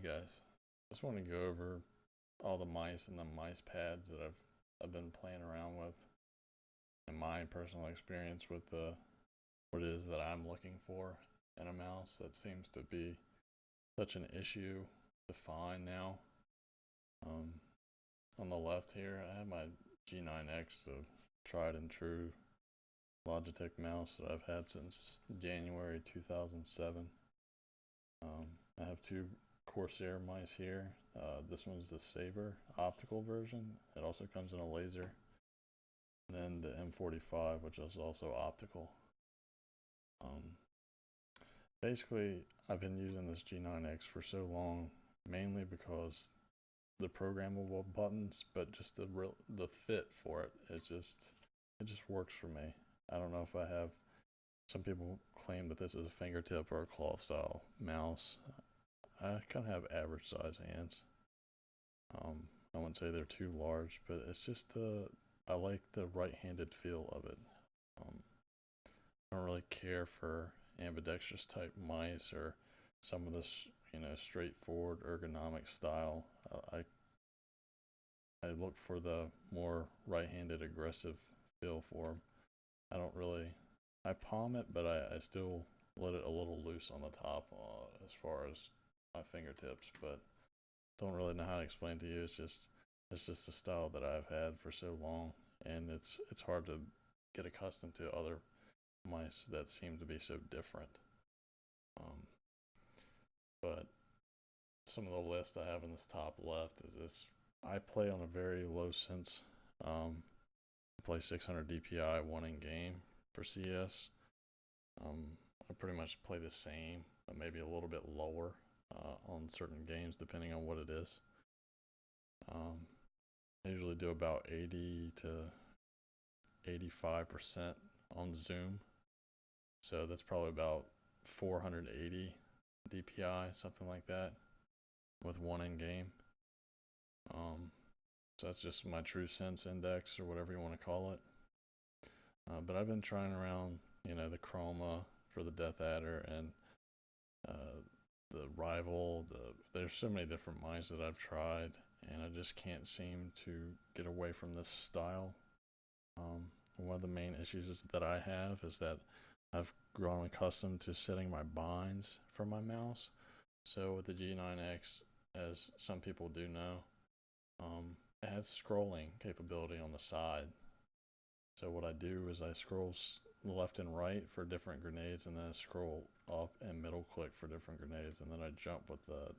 guys. Just want to go over all the mice and the mice pads that I've been playing around with, and my personal experience with what it is that I'm looking for in a mouse that seems to be such an issue to find now. Um, on the left here, I have my G9X, the tried and true Logitech mouse that I've had since January 2007. I have two Corsair mice here. This one's the Sabre optical version. It also comes in a laser. And then the M45, which is also optical. Basically, I've been using this G9X for so long, mainly because the programmable buttons, but just the fit for it. It just works for me. I don't know if I have. Some people claim that this is a fingertip or a claw style mouse. I kind of have average size hands. I wouldn't say they're too large, but it's just I like the right-handed feel of it. I don't really care for ambidextrous type mice or some of this, straightforward ergonomic style. I look for the more right-handed aggressive feel for them. I don't really, I palm it, but I still let it a little loose on the top as far as my fingertips, but don't really know how to explain to you. It's just the style that I've had for so long, and it's hard to get accustomed to other mice that seem to be so different. Um, but some of the list I have in this top left is this. I play on a very low sense. I play 600 DPI one in game for CS. I pretty much play the same, but maybe a little bit lower on certain games depending on what it is. I usually do about 80 to 85% on Zoom. So that's probably about 480 DPI, something like that, with one in game. So that's just my true sense index or whatever you want to call it. But I've been trying around, the Chroma for the Death Adder and the Rival. There's so many different mice that I've tried, and I just can't seem to get away from this style. One of the main issues that I have is that I've grown accustomed to setting my binds for my mouse. So with the G9X, as some people do know, it has scrolling capability on the side. So what I do is I scroll left and right for different grenades, and then I scroll up and middle click for different grenades, and then I jump with the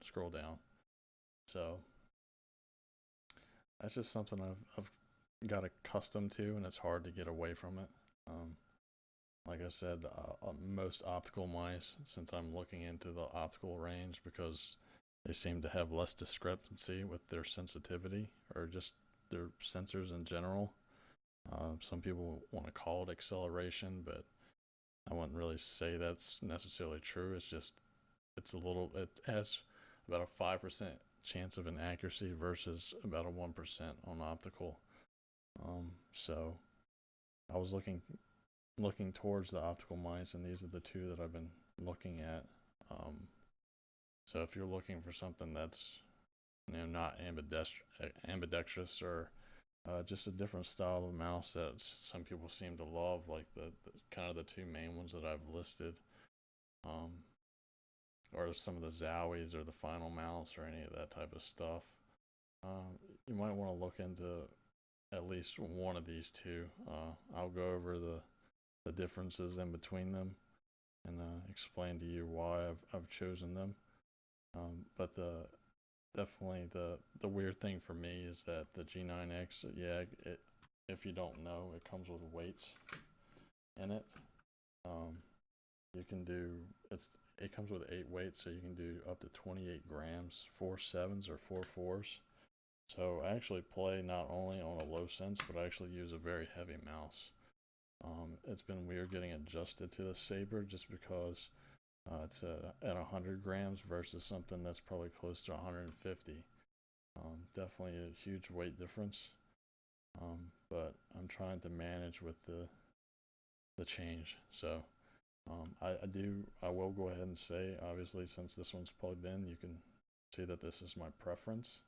scroll down. So that's just something I've got accustomed to, and it's hard to get away from it. Like I said, most optical mice, since I'm looking into the optical range, because they seem to have less discrepancy with their sensitivity or just their sensors in general. Some people want to call it acceleration, but I wouldn't really say that's necessarily true. It has about a 5% chance of inaccuracy versus about a 1% on optical. So I was looking towards the optical mice, and these are the two that I've been looking at. So if you're looking for something that's not ambidextrous or just a different style of mouse that some people seem to love, like the kind of the two main ones that I've listed, or some of the Zowies or the Final Mouse or any of that type of stuff, you might want to look into at least one of these two. I'll go over the differences in between them and explain to you why I've chosen them. But definitely the weird thing for me is that the G9X, if you don't know, it comes with weights in it. You can do it comes with 8 weights, so you can do up to 28 grams, 4 7s or 4 4s. So I actually play not only on a low sense, but I actually use a very heavy mouse. It's been weird getting adjusted to the Sabre just because it's at 100 grams versus something that's probably close to 150. Definitely a huge weight difference. But I'm trying to manage with the change. So I will go ahead and say, obviously, since this one's plugged in, you can see that this is my preference.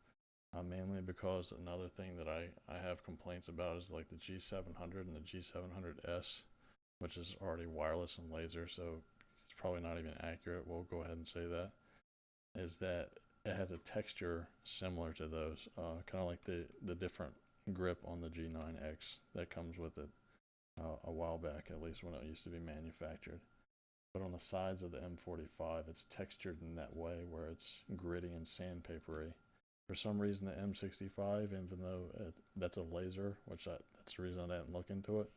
Mainly because another thing that I have complaints about is like the G700 and the G700S, which is already wireless and laser, so it's probably not even accurate. We'll go ahead and say that. Is that it has a texture similar to those, kind of like the different grip on the G9X that comes with it a while back, at least when it used to be manufactured. But on the sides of the M45, it's textured in that way where it's gritty and sandpapery. For some reason, the M65, even though that's a laser, that's the reason I didn't look into it.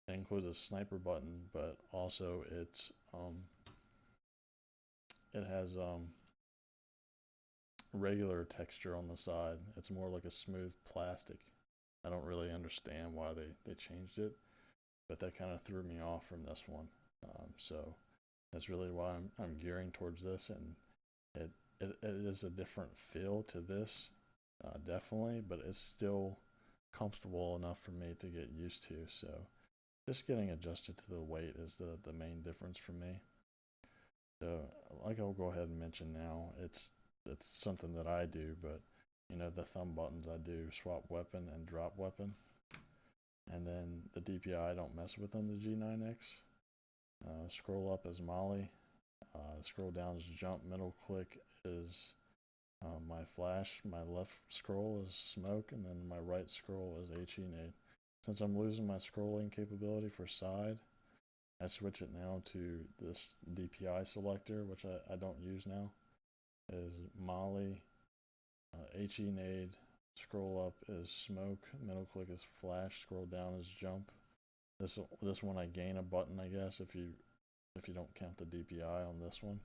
It includes a sniper button, but also it has regular texture on the side. It's more like a smooth plastic. I don't really understand why they changed it, but that kind of threw me off from this one. So that's really why I'm gearing towards this, and it is a different feel to this, definitely, but it's still comfortable enough for me to get used to. So just getting adjusted to the weight is the main difference for me. So like I'll go ahead and mention now, it's something that I do, but you know, the thumb buttons I do swap weapon and drop weapon. And then the DPI I don't mess with on the G9X. Scroll up is Molly. Scroll down is jump. Middle click is my flash. My left scroll is smoke, and then my right scroll is HE nade. Since I'm losing my scrolling capability for side, I switch it now to this DPI selector, which I don't use now. Is Molly, HE nade, scroll up is smoke, middle click is flash, scroll down is jump. This one I gain a button, I guess, if you don't count the DPI on this one.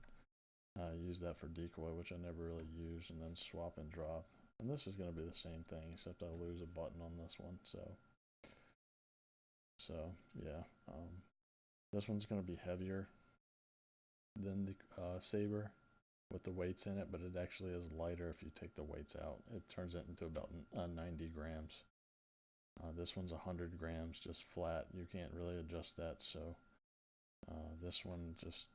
I use that for decoy, which I never really use, and then swap and drop. And this is going to be the same thing, except I lose a button on this one. So yeah, this one's going to be heavier than the Sabre with the weights in it, but it actually is lighter if you take the weights out. It turns it into about 90 grams. This one's 100 grams, just flat. You can't really adjust that, so this one just,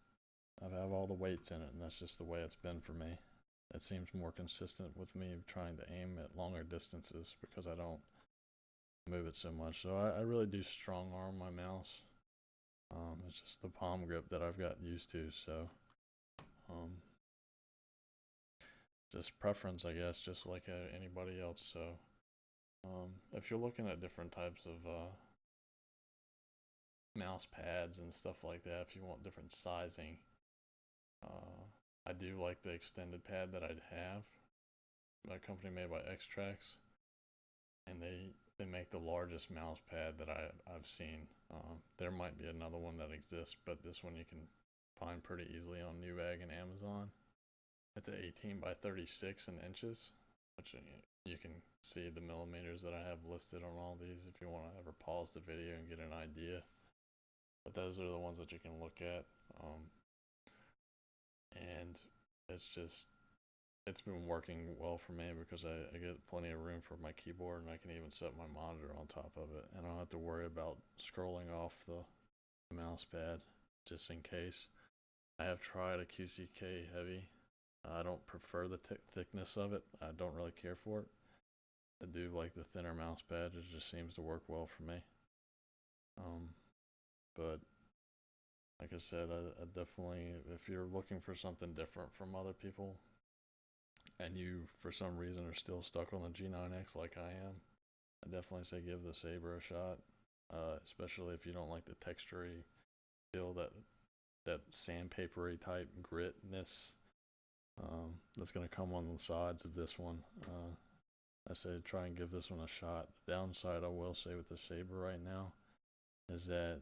I have all the weights in it, and that's just the way it's been for me. It seems more consistent with me trying to aim at longer distances because I don't move it so much. So I really do strong arm my mouse. It's just the palm grip that I've got used to, so just preference, I guess, just like anybody else. So if you're looking at different types of mouse pads and stuff like that, if you want different sizing, I do like the extended pad that I'd have. A company made by X-Trax, and they make the largest mouse pad that I've seen. There might be another one that exists, but this one you can find pretty easily on Newegg and Amazon. It's an 18 by 36 in inches, which you can see the millimeters that I have listed on all these if you want to ever pause the video and get an idea. But those are the ones that you can look at. And it's been working well for me because I get plenty of room for my keyboard, and I can even set my monitor on top of it, and I don't have to worry about scrolling off the mouse pad just in case. I have tried a QCK heavy. I don't prefer the thickness of it. I don't really care for it. I do like the thinner mouse pad. It just seems to work well for me. But like I said, I definitely, if you're looking for something different from other people, and you for some reason are still stuck on the G9X like I am, I definitely say give the Sabre a shot. Especially if you don't like the textury feel, that sandpapery type gritness that's going to come on the sides of this one. I say try and give this one a shot. The downside, I will say, with the Sabre right now is that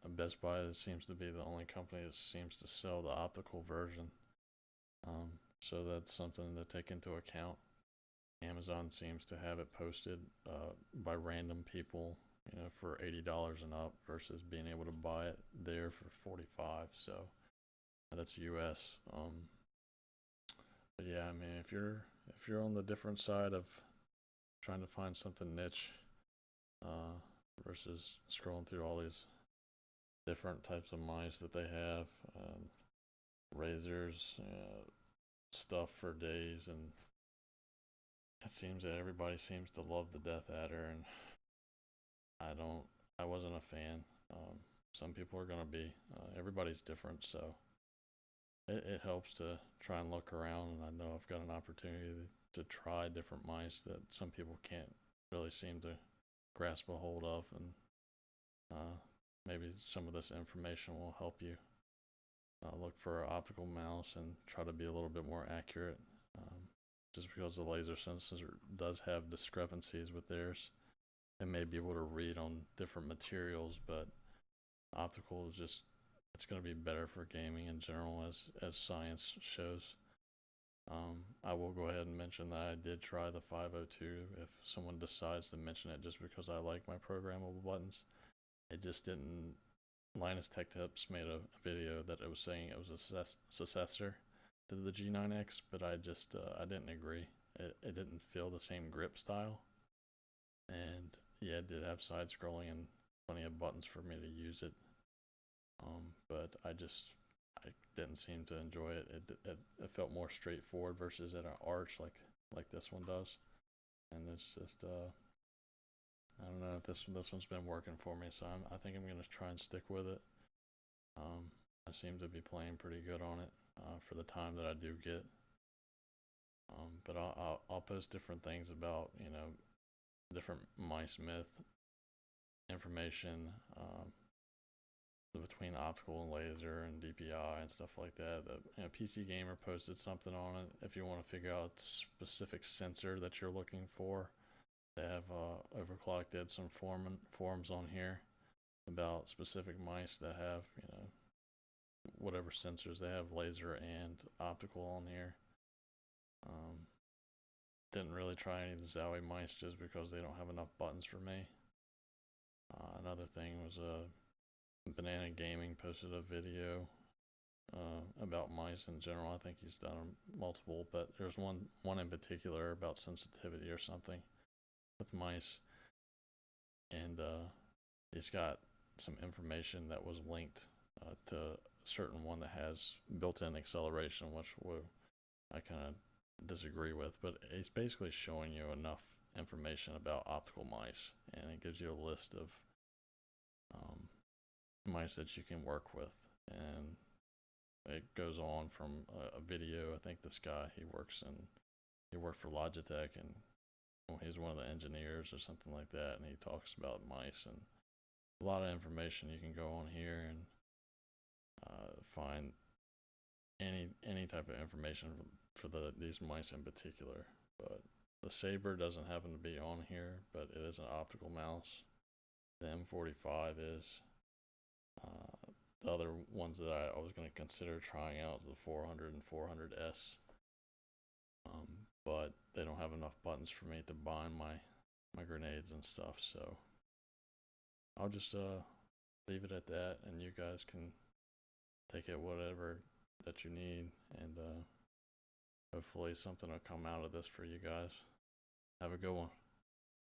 Best Buy seems to be the only company that seems to sell the optical version. So that's something to take into account. Amazon seems to have it posted by random people, you know, for $80 and up versus being able to buy it there for $45. So that's US. But yeah, I mean, if you're on the different side of trying to find something niche versus scrolling through all these different types of mice that they have, razors, stuff for days, and it seems that everybody seems to love the Death Adder, and I wasn't a fan. Some people are gonna be. Everybody's different, so it helps to try and look around, and I know I've got an opportunity to try different mice that some people can't really seem to grasp a hold of, and maybe some of this information will help you look for an optical mouse and try to be a little bit more accurate. Just because the laser sensor does have discrepancies with theirs, they may be able to read on different materials, but optical is just, it's going to be better for gaming in general, as science shows. I will go ahead and mention that I did try the 502 if someone decides to mention it just because I like my programmable buttons. It just didn't. Linus Tech Tips made a video that it was saying it was a successor to the G9X, but I didn't agree. It didn't feel the same grip style, and yeah, it did have side scrolling and plenty of buttons for me to use it. But I didn't seem to enjoy it. It felt more straightforward versus at an arch like this one does, and it's just I don't know. This one's been working for me, so I think I'm gonna try and stick with it. I seem to be playing pretty good on it for the time that I do get. But I'll post different things about, you know, different mice myth information between optical and laser and DPI and stuff like that. The PC Gamer posted something on it. If you want to figure out specific sensor that you're looking for, they have Overclock did some forums on here about specific mice that have, you know, whatever sensors they have, laser and optical on here. Didn't really try any of the Zowie mice just because they don't have enough buttons for me. Another thing was Banana Gaming posted a video about mice in general. I think he's done multiple, but there's one in particular about sensitivity or something with mice, and he's got some information that was linked to a certain one that has built-in acceleration, which I kind of disagree with, but he's basically showing you enough information about optical mice, and it gives you a list of mice that you can work with, and it goes on from a video. I think this guy, he worked for Logitech, and he's one of the engineers or something like that, and he talks about mice and a lot of information. You can go on here and find any type of information for these mice in particular. But the Sabre doesn't happen to be on here, but it is an optical mouse. The M45 is. The other ones that I was going to consider trying out is the 400 and 400S, but they don't have enough buttons for me to bind my grenades and stuff, so I'll just leave it at that, and you guys can take it whatever that you need, and hopefully something will come out of this for you guys. Have a good one.